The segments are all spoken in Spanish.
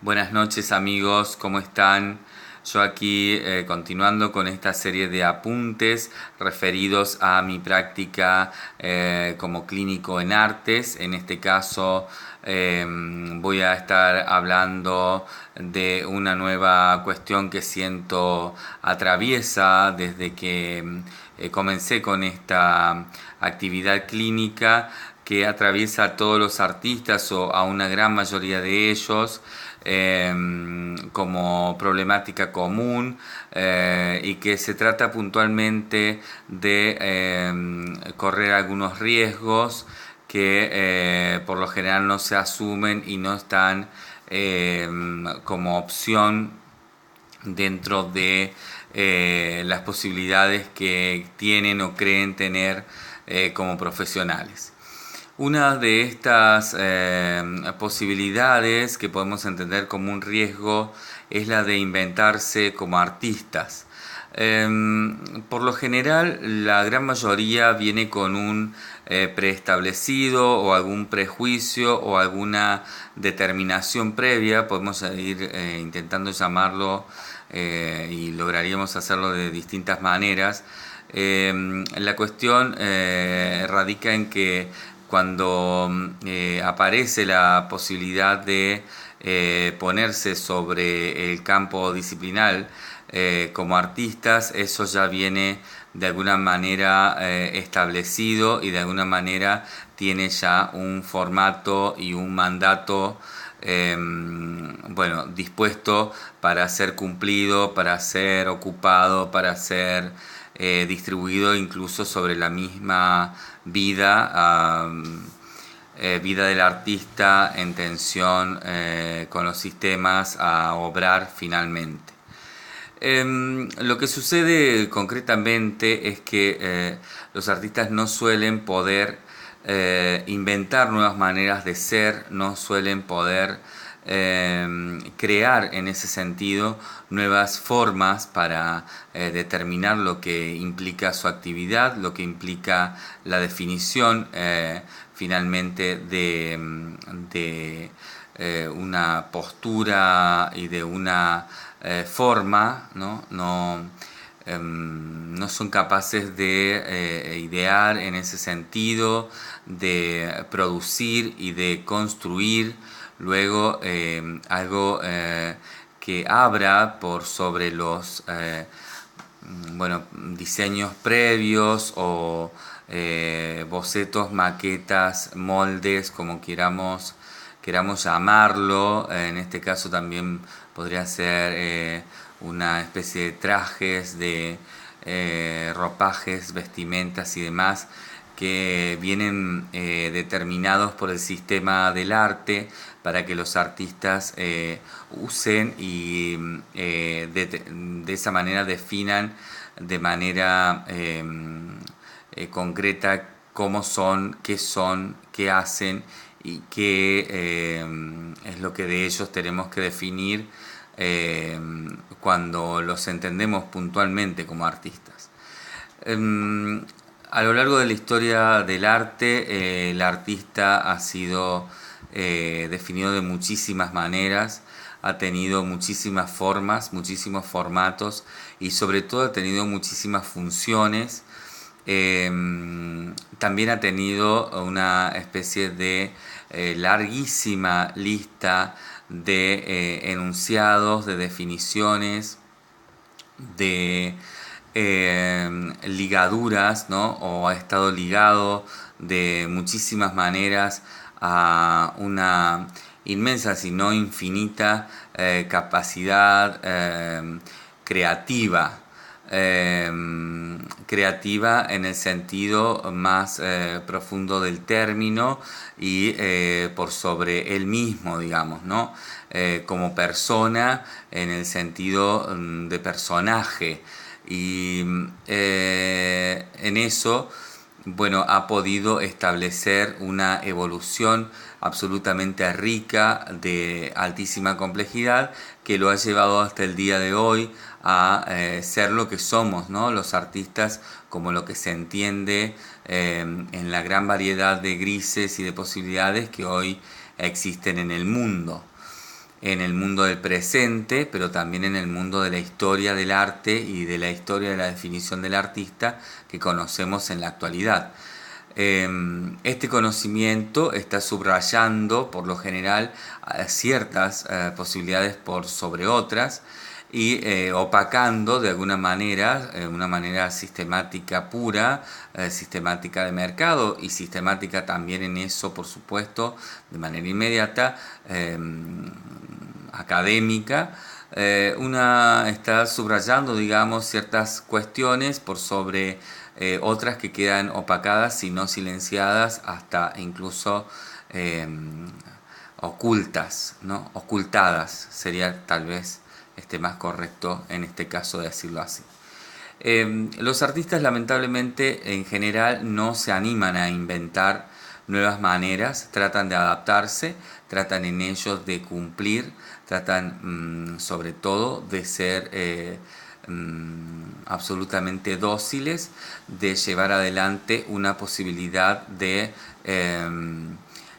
Buenas noches amigos, ¿cómo están? Yo aquí continuando con esta serie de apuntes referidos a mi práctica como clínico en artes. En este caso voy a estar hablando de una nueva cuestión que siento atraviesa desde que comencé con esta actividad clínica, que atraviesa a todos los artistas o a una gran mayoría de ellos como problemática común, y que se trata puntualmente de correr algunos riesgos que por lo general no se asumen y no están como opción dentro de las posibilidades que tienen o creen tener como profesionales. Una de estas posibilidades que podemos entender como un riesgo es la de inventarse como artistas. Por lo general, la gran mayoría viene con un preestablecido o algún prejuicio o alguna determinación previa, podemos ir intentando llamarlo y lograríamos hacerlo de distintas maneras. La cuestión radica en que cuando aparece la posibilidad de ponerse sobre el campo disciplinar como artistas, eso ya viene de alguna manera establecido y de alguna manera tiene ya un formato y un mandato dispuesto para ser cumplido, para ser ocupado, para ser distribuido incluso sobre la misma vida, vida del artista en tensión con los sistemas a obrar finalmente. Lo que sucede concretamente es que los artistas no suelen poder inventar nuevas maneras de ser, no suelen poder crear en ese sentido nuevas formas para determinar lo que implica su actividad, lo que implica la definición finalmente de una postura y de una forma, ¿no? No son capaces de idear en ese sentido, de producir y de construir luego algo que abra por sobre los diseños previos o bocetos, maquetas, moldes, como queramos llamarlo. En este caso también podría ser una especie de trajes, de ropajes, vestimentas y demás que vienen determinados por el sistema del arte para que los artistas usen y de esa manera definan de manera concreta cómo son, qué hacen y qué es lo que de ellos tenemos que definir cuando los entendemos puntualmente como artistas. A lo largo de la historia del arte, el artista ha sido definido de muchísimas maneras, ha tenido muchísimas formas, muchísimos formatos y sobre todo ha tenido muchísimas funciones. También ha tenido una especie de larguísima lista de enunciados, de definiciones, de ligaduras, ¿no? O ha estado ligado de muchísimas maneras a una inmensa, si no infinita, capacidad creativa. Creativa en el sentido más profundo del término y por sobre él mismo, digamos, ¿no? Como persona en el sentido de personaje. Y en eso, ha podido establecer una evolución absolutamente rica, de altísima complejidad, que lo ha llevado hasta el día de hoy a ser lo que somos, ¿no? Los artistas, como lo que se entiende en la gran variedad de grises y de posibilidades que hoy existen en el mundo. en el mundo del presente, pero también en el mundo de la historia del arte y de la historia de la definición del artista que conocemos en la actualidad. Este conocimiento está subrayando por lo general ciertas posibilidades por sobre otras y opacando de alguna manera, una manera sistemática pura, sistemática de mercado y sistemática también en eso, por supuesto, de manera inmediata, académica. Una está subrayando, digamos, ciertas cuestiones por sobre otras que quedan opacadas, si no silenciadas, hasta incluso ocultas, ¿no? Ocultadas sería tal vez más correcto en este caso decirlo así. Los artistas lamentablemente en general no se animan a inventar nuevas maneras, tratan de adaptarse, tratan en ellos de cumplir, tratan sobre todo de ser absolutamente dóciles, de llevar adelante una posibilidad de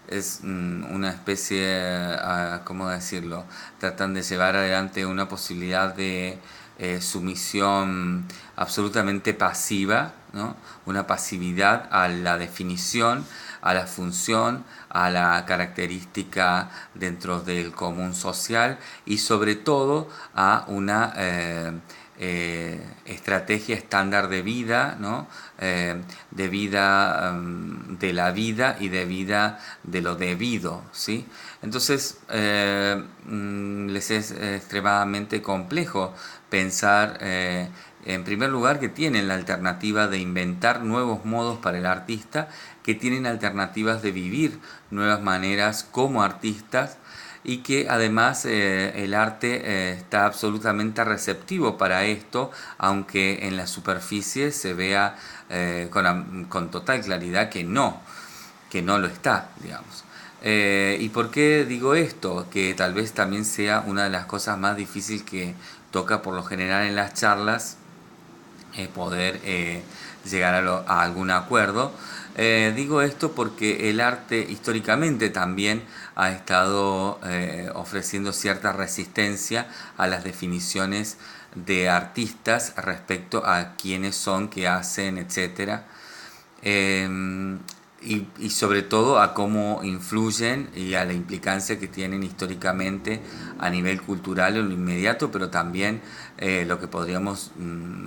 es una especie, ¿cómo decirlo? Tratan de llevar adelante una posibilidad de sumisión absolutamente pasiva, ¿no? Una pasividad a la definición, a la función, a la característica dentro del común social y sobre todo a una estrategia estándar de vida, ¿no? De vida de la vida y de vida de lo debido, ¿sí? Entonces les es extremadamente complejo pensar en primer lugar que tienen la alternativa de inventar nuevos modos para el artista, que tienen alternativas de vivir nuevas maneras como artistas y que además el arte está absolutamente receptivo para esto, aunque en la superficie se vea con total claridad que no lo está, digamos. ¿Y por qué digo esto? Que tal vez también sea una de las cosas más difíciles que toca por lo general en las charlas, poder llegar a algún acuerdo. Digo esto porque el arte históricamente también ha estado ofreciendo cierta resistencia a las definiciones de artistas respecto a quiénes son, qué hacen, etcétera. Y sobre todo a cómo influyen y a la implicancia que tienen históricamente a nivel cultural en lo inmediato, pero también lo que podríamos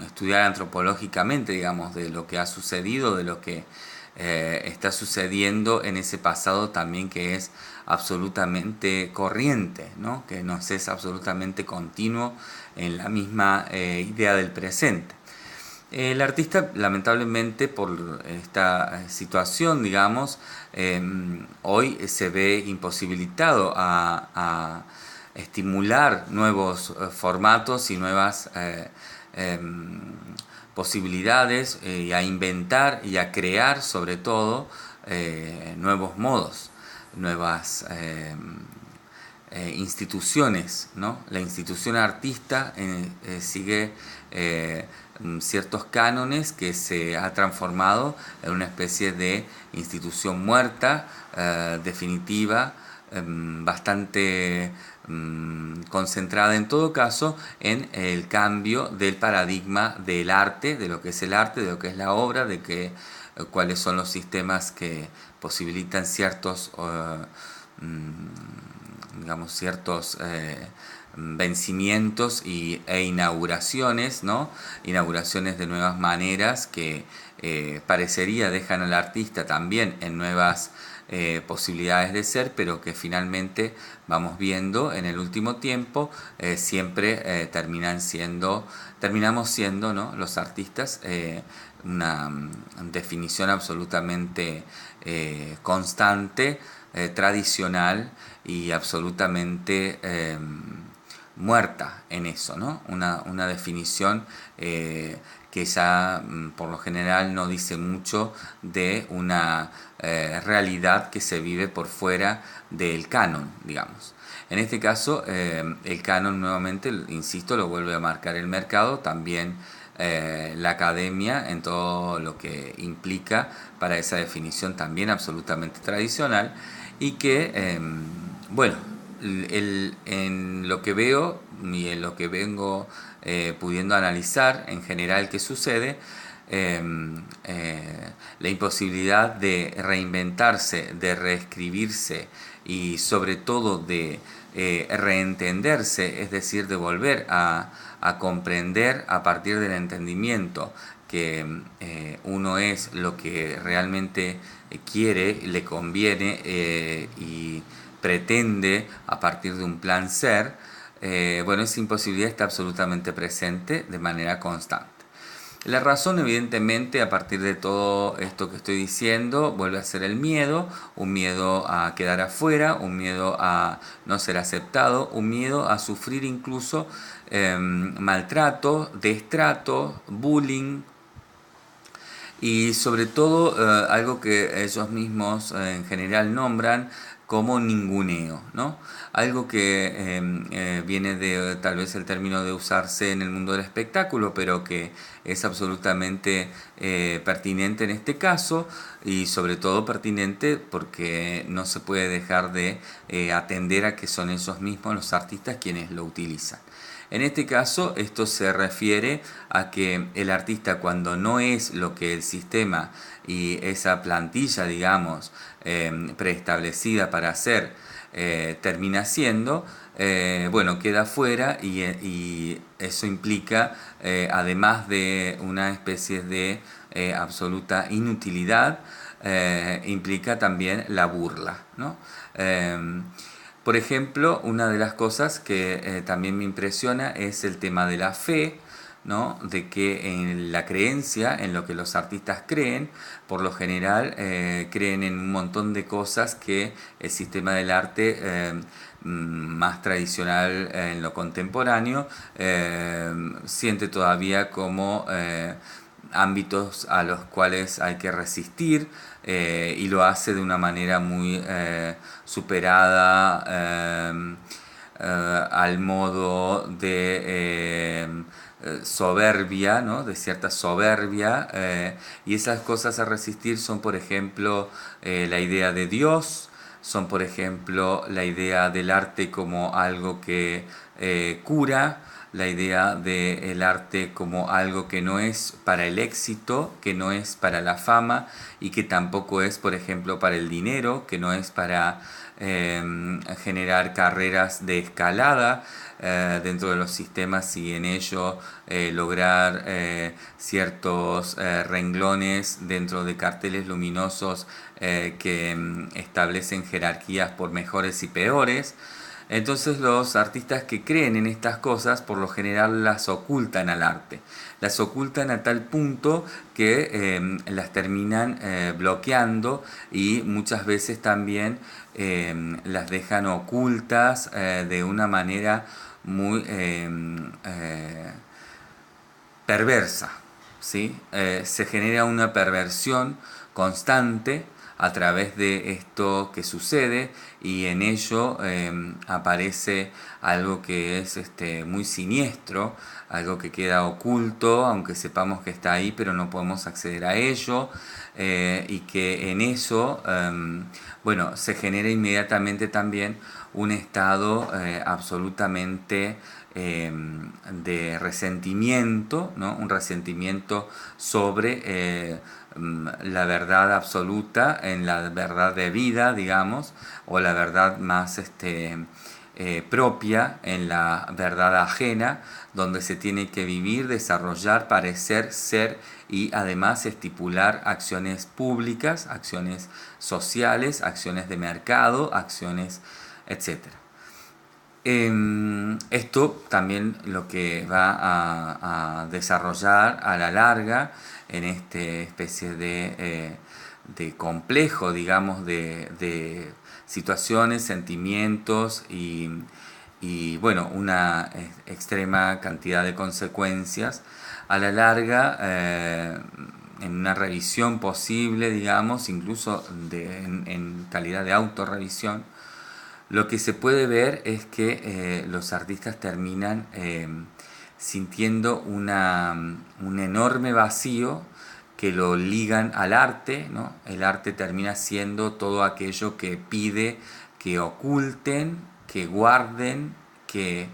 estudiar antropológicamente, digamos, de lo que ha sucedido, de lo que está sucediendo en ese pasado también que es absolutamente corriente, ¿no? Que nos es absolutamente continuo en la misma idea del presente. El artista, lamentablemente, por esta situación, digamos, hoy se ve imposibilitado a estimular nuevos formatos y nuevas posibilidades y a inventar y a crear, sobre todo, nuevos modos, nuevas instituciones, ¿no? La institución artista sigue ciertos cánones que se ha transformado en una especie de institución muerta, definitiva, bastante concentrada en todo caso en el cambio del paradigma del arte, de lo que es el arte, de lo que es la obra, de que, cuáles son los sistemas que posibilitan ciertos digamos, ciertos vencimientos e inauguraciones, ¿no? Inauguraciones de nuevas maneras que parecería dejan al artista también en nuevas posibilidades de ser, pero que finalmente vamos viendo en el último tiempo siempre terminamos siendo, ¿no? Los artistas una definición absolutamente constante, tradicional y absolutamente muerta en eso, ¿no? Una definición que ya por lo general no dice mucho de una realidad que se vive por fuera del canon, digamos. En este caso, el canon nuevamente, insisto, lo vuelve a marcar el mercado, también la academia en todo lo que implica para esa definición también absolutamente tradicional y que, bueno, en lo que veo y en lo que vengo pudiendo analizar en general qué sucede, eh, la imposibilidad de reinventarse, de reescribirse y sobre todo de reentenderse, es decir, de volver a comprender a partir del entendimiento que uno es lo que realmente quiere, le conviene y pretende a partir de un plan ser, bueno, esa imposibilidad está absolutamente presente de manera constante. La razón, evidentemente, a partir de todo esto que estoy diciendo, vuelve a ser el miedo, un miedo a quedar afuera, un miedo a no ser aceptado, un miedo a sufrir incluso maltrato, destrato, bullying, y sobre todo algo que ellos mismos en general nombran como ninguneo, ¿no? Algo que viene de tal vez el término de usarse en el mundo del espectáculo, pero que es absolutamente pertinente en este caso y sobre todo pertinente porque no se puede dejar de atender a que son ellos mismos los artistas quienes lo utilizan. En este caso, esto se refiere a que el artista, cuando no es lo que el sistema y esa plantilla, digamos, preestablecida para hacer, termina siendo, bueno, queda fuera y eso implica, además de una especie de absoluta inutilidad, implica también la burla, ¿no? Por ejemplo, una de las cosas que también me impresiona es el tema de la fe, ¿no? De que en la creencia, en lo que los artistas creen, por lo general creen en un montón de cosas que el sistema del arte más tradicional en lo contemporáneo siente todavía como ámbitos a los cuales hay que resistir y lo hace de una manera muy superada al modo de soberbia, ¿no? De cierta soberbia y esas cosas a resistir son por ejemplo la idea de Dios, son por ejemplo la idea del arte como algo que cura, la idea del arte como algo que no es para el éxito, que no es para la fama y que tampoco es, por ejemplo, para el dinero, que no es para generar carreras de escalada dentro de los sistemas y en ello lograr ciertos renglones dentro de carteles luminosos que establecen jerarquías por mejores y peores. Entonces los artistas que creen en estas cosas por lo general las ocultan al arte. Las ocultan a tal punto que las terminan bloqueando y muchas veces también las dejan ocultas de una manera muy perversa. ¿Sí? Se genera una perversión constante a través de esto que sucede y en ello aparece algo que es muy siniestro, algo que queda oculto, aunque sepamos que está ahí, pero no podemos acceder a ello, y que en eso, bueno, se genera inmediatamente también un estado absolutamente de resentimiento, ¿no? Un resentimiento sobre la verdad absoluta, en la verdad de vida, digamos, o la verdad más propia, en la verdad ajena, donde se tiene que vivir, desarrollar, parecer, ser y además estipular acciones públicas, acciones sociales, acciones de mercado, acciones, etcétera. Esto también lo que va a desarrollar a la larga en esta especie de complejo, digamos, de situaciones, sentimientos y bueno, una extrema cantidad de consecuencias. A la larga, en una revisión posible, digamos, incluso en calidad de autorrevisión, lo que se puede ver es que los artistas terminan sintiendo un enorme vacío que lo ligan al arte, ¿no? El arte termina siendo todo aquello que pide que oculten que guarden, que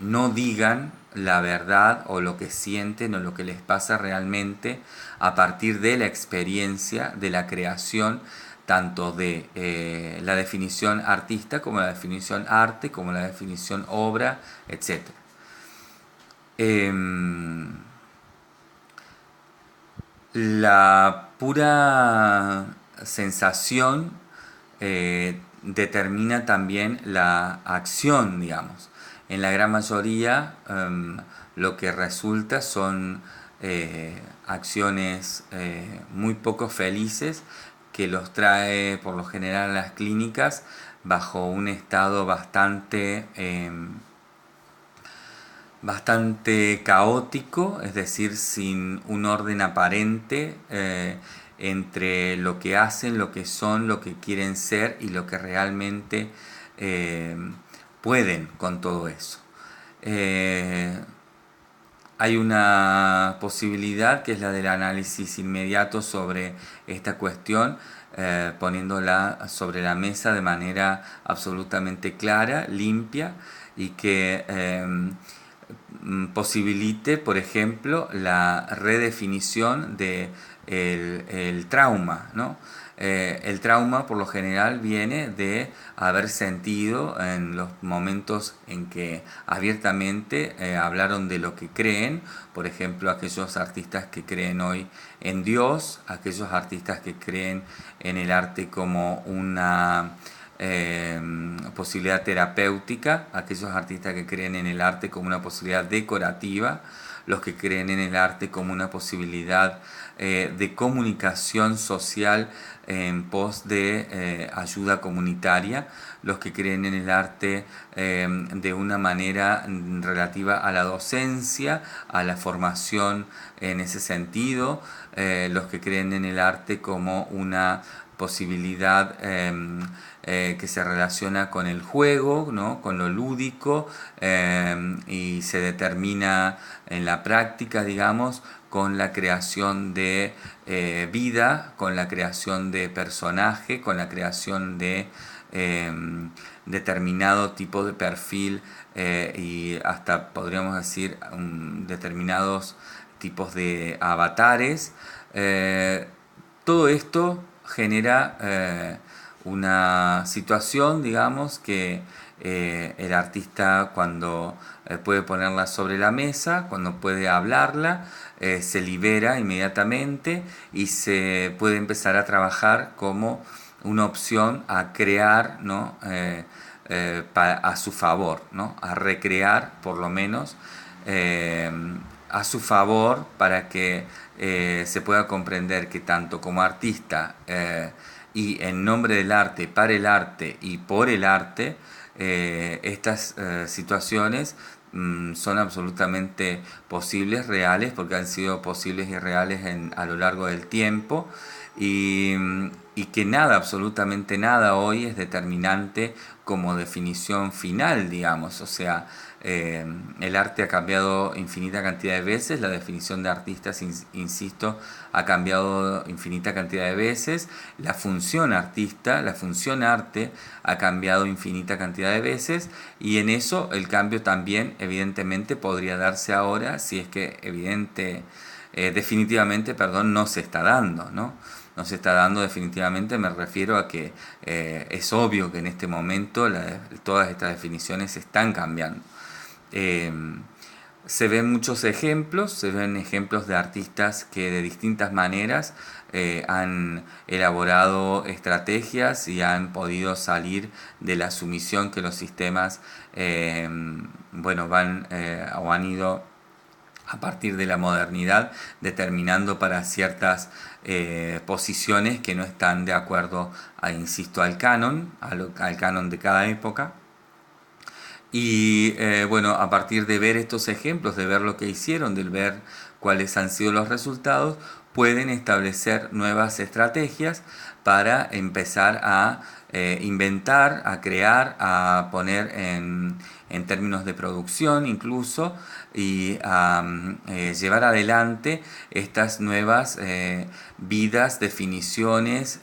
no digan la verdad o lo que sienten o lo que les pasa realmente a partir de la experiencia de la creación, tanto de la definición artista como la definición arte, como la definición obra, etc. La pura sensación determina también la acción, digamos. En la gran mayoría lo que resulta son acciones muy poco felices que los trae por lo general a las clínicas bajo un estado bastante caótico, es decir, sin un orden aparente entre lo que hacen, lo que son, lo que quieren ser y lo que realmente eh, pueden con todo eso. Eh, Hay una posibilidad que es la del análisis inmediato sobre esta cuestión, poniéndola sobre la mesa de manera absolutamente clara, limpia y que posibilite, por ejemplo, la redefinición de el trauma, ¿no? El trauma por lo general viene de haber sentido en los momentos en que abiertamente hablaron de lo que creen, por ejemplo, aquellos artistas que creen hoy en Dios, aquellos artistas que creen en el arte como una posibilidad terapéutica, aquellos artistas que creen en el arte como una posibilidad decorativa, los que creen en el arte como una posibilidad de comunicación social en pos de ayuda comunitaria, los que creen en el arte de una manera relativa a la docencia, a la formación en ese sentido, los que creen en el arte como una posibilidad que se relaciona con el juego, ¿no? Con lo lúdico y se determina en la práctica, digamos, con la creación de vida, con la creación de personaje, con la creación de determinado tipo de perfil y hasta podríamos decir determinados tipos de avatares. Todo esto genera una situación, digamos, que el artista cuando puede ponerla sobre la mesa, cuando puede hablarla, se libera inmediatamente y se puede empezar a trabajar como una opción a crear, ¿no? A su favor, ¿no? A recrear por lo menos eh, a su favor para que se pueda comprender que tanto como artista y en nombre del arte, para el arte y por el arte, estas situaciones son absolutamente posibles, reales, porque han sido posibles y reales a lo largo del tiempo y que nada, absolutamente nada hoy es determinante como definición final, digamos. O sea, el arte ha cambiado infinita cantidad de veces, la definición de artistas, insisto, ha cambiado infinita cantidad de veces, la función artista, la función arte ha cambiado infinita cantidad de veces y en eso el cambio también evidentemente podría darse ahora si es que definitivamente, perdón, no se está dando, ¿no? No se está dando definitivamente, me refiero a que es obvio que en este momento todas estas definiciones se están cambiando. Eh, Se ven muchos ejemplos, se ven ejemplos de artistas que de distintas maneras han elaborado estrategias y han podido salir de la sumisión que los sistemas bueno, van o han ido a partir de la modernidad, determinando para ciertas posiciones que no están de acuerdo, insisto, al canon, al canon de cada época. Y bueno, a partir de ver estos ejemplos, de ver lo que hicieron, de ver, cuáles han sido los resultados, pueden establecer nuevas estrategias para empezar a inventar, a crear, a poner en términos de producción incluso, y a llevar adelante estas nuevas vidas, definiciones,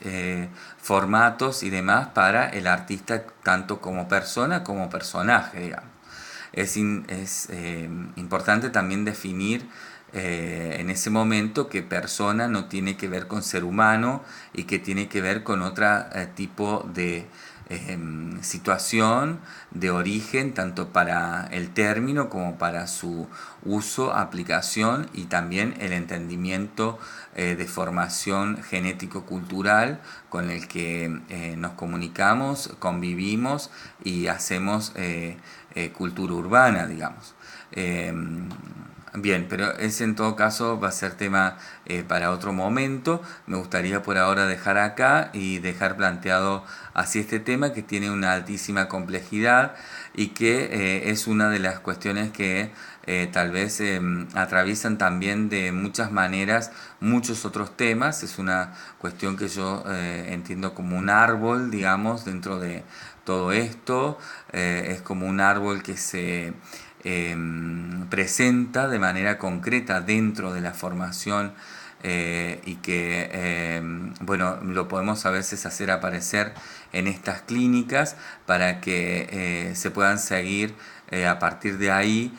formatos y demás para el artista tanto como persona como personaje, digamos. Es importante también definir en ese momento que persona no tiene que ver con ser humano y que tiene que ver con otro tipo de situación, de origen, tanto para el término como para su uso, aplicación y también el entendimiento de formación genético-cultural con el que nos comunicamos, convivimos y hacemos cultura urbana, digamos. Bien, pero ese en todo caso va a ser tema para otro momento. Me gustaría por ahora dejar acá y dejar planteado así este tema que tiene una altísima complejidad y que es una de las cuestiones que tal vez atraviesan también de muchas maneras muchos otros temas. Es una cuestión que yo entiendo como un árbol, digamos, dentro de todo esto. Es como un árbol que se presenta de manera concreta dentro de la formación y que bueno, lo podemos a veces hacer aparecer en estas clínicas para que se puedan seguir a partir de ahí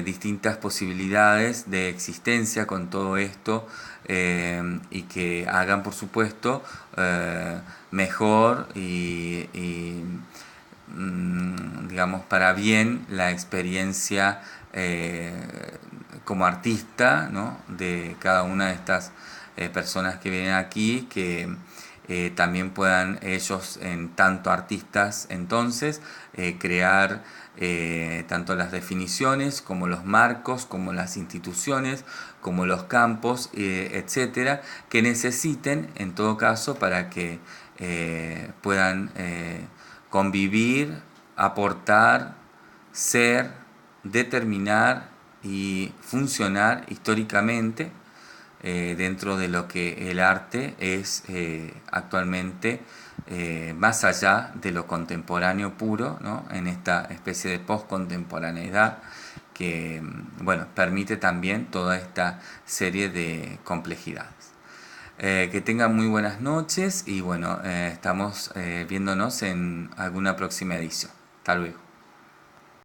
distintas posibilidades de existencia con todo esto y que hagan por supuesto mejor y digamos, para bien la experiencia como artista, ¿no? De cada una de estas personas que vienen aquí, que también puedan ellos, en tanto artistas entonces, crear tanto las definiciones como los marcos, como las instituciones, como los campos, etcétera, que necesiten en todo caso para que puedan convivir, aportar, ser, determinar y funcionar históricamente dentro de lo que el arte es actualmente, más allá de lo contemporáneo puro, ¿no? En esta especie de postcontemporaneidad que bueno, permite también toda esta serie de complejidades. Que tengan muy buenas noches y bueno, estamos viéndonos en alguna próxima edición. Hasta luego.